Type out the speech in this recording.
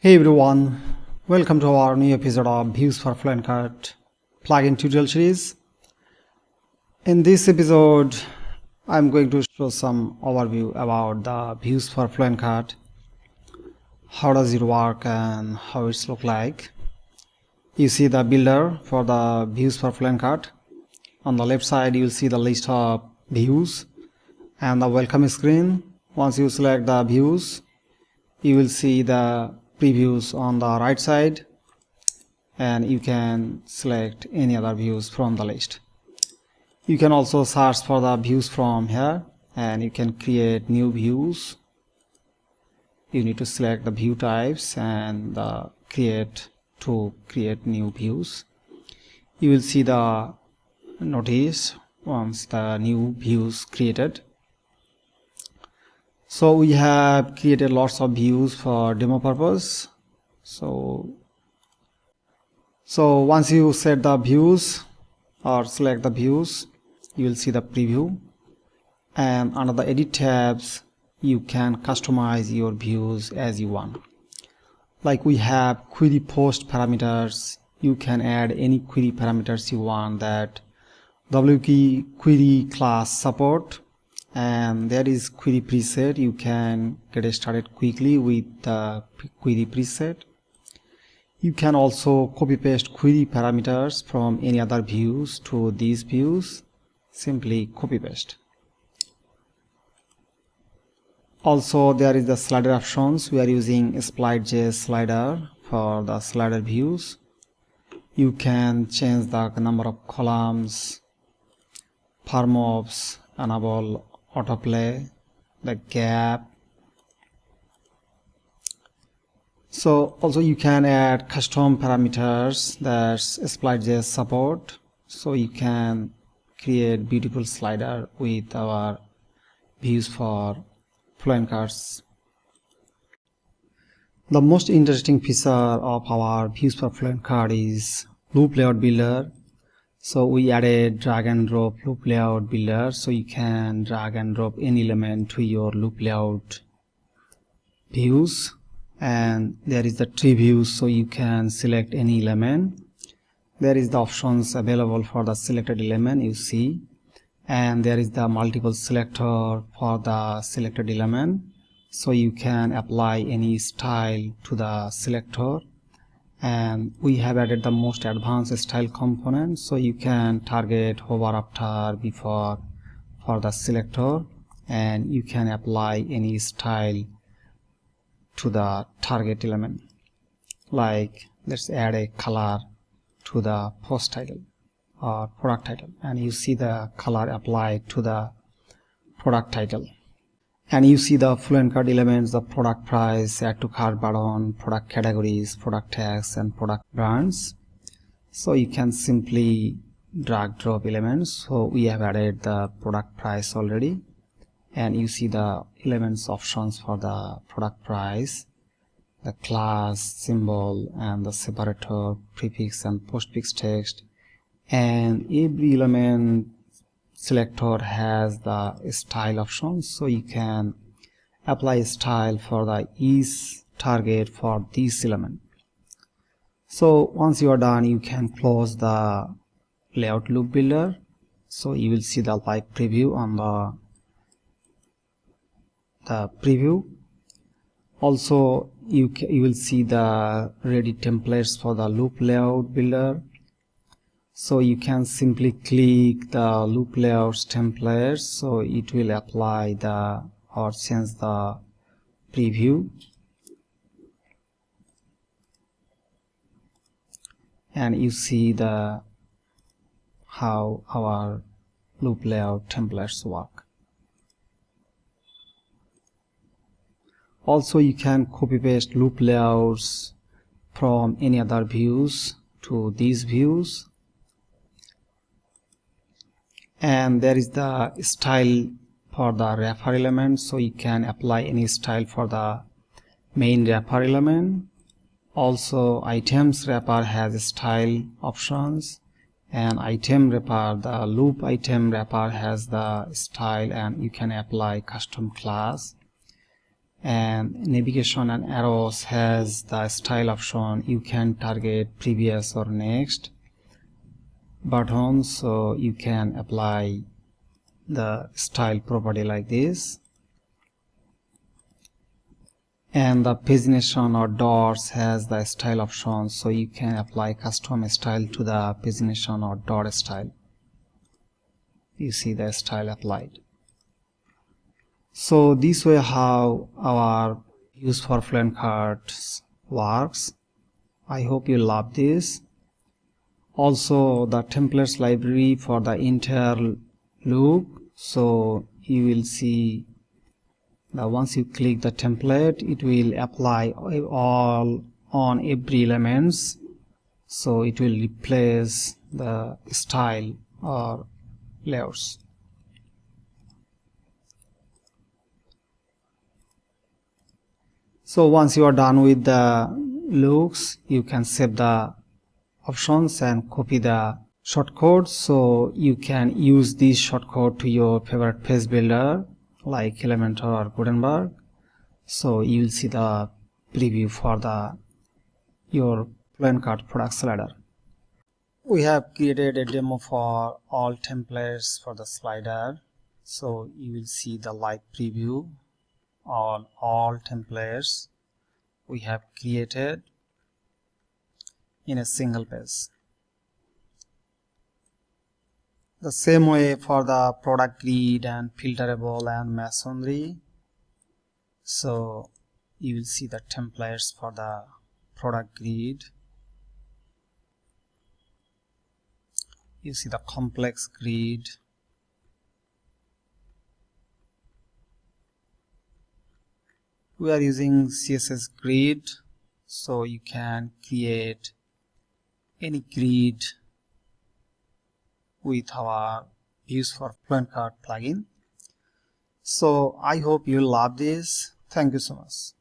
Hey everyone, welcome to our new episode of Views for FluentCart plugin tutorial series. In this episode, I'm going to show some overview about the Views for FluentCart. How does it work and how it's look like. You see the builder for the Views for FluentCart. On the left side, you'll see the list of views and the welcome screen. Once you select the views, you will see the previews on the right side, and you can select any other views from the list. You can also search for the views from here, and you can create new views. You need to select the view types and create new views. You will see the notice once the new views created. So we have created lots of views for demo purpose. So once you set the views or select the views, you will see the preview, and under the edit tabs you can customize your views as you want. Like we have query post parameters. You can add any query parameters you want that WP query class support, and there is query preset. You can get started quickly with the query preset. You can also copy paste query parameters from any other views to these views. Simply copy paste. Also, there is the slider options. We are using SplitJS slider for the slider views. You can change the number of columns, per mobs, enable autoplay, the gap. So also you can add custom parameters that SplitJS support. So you can create beautiful slider with our views for FluentCarts. The most interesting feature of our views for FluentCart is loop layout builder. So we added drag and drop loop layout builder, so you can drag and drop any element to your loop layout views. And there is the tree views, so you can select any element. There is the options available for the selected element, you see, and there is the multiple selector for the selected element, so you can apply any style to the selector. And we have added the most advanced style component, so you can target, hover after, before for the selector, and you can apply any style to the target element. Like let's add a color to the post title or product title, and you see the color applied to the product title. And you see the FluentCart elements, the product price, add to cart button, product categories, product tags, and product brands. So you can simply drag drop elements. So we have added the product price already, and you see the elements options for the product price, the class, symbol, and the separator, prefix, and postfix text. And every element selector has the style options, so you can apply style for the each target for this element. So once you are done, you can close the layout loop builder. So you will see the live preview on the preview. Also you will see the ready templates for the loop layout builder. So you can simply click the loop layouts templates, so it will apply the or change the preview, and you see the how our loop layout templates work. Also you can copy paste loop layouts from any other views to these views. And there is the style for the wrapper element, so you can apply any style for the main wrapper element. Also items wrapper has style options, and item wrapper, the loop item wrapper, has the style, and you can apply custom class. and navigation and arrows has the style option. You can target previous or next button, so you can apply the style property like this. And the pagination or dots has the style option, so you can apply custom style to the pagination or dot style. You see the style applied. So this way how our use for FluentCart works. I hope you love this. Also the templates library for the entire loop, so you will see that once you click the template, it will apply all on every elements, so it will replace the style or layers. So once you are done with the looks, you can save the options and copy the shortcode, so you can use this shortcode to your favorite page builder like Elementor or Gutenberg. So you will see the preview for your FluentCart product slider. We have created a demo for all templates for the slider, so you will see the live preview on all templates we have created in a single page. The same way for the product grid and filterable and masonry. So you will see the templates for the product grid. You see the complex grid. We are using CSS grid, so you can create any grid with our use for FluentCart plugin. So I hope you love this. Thank you so much.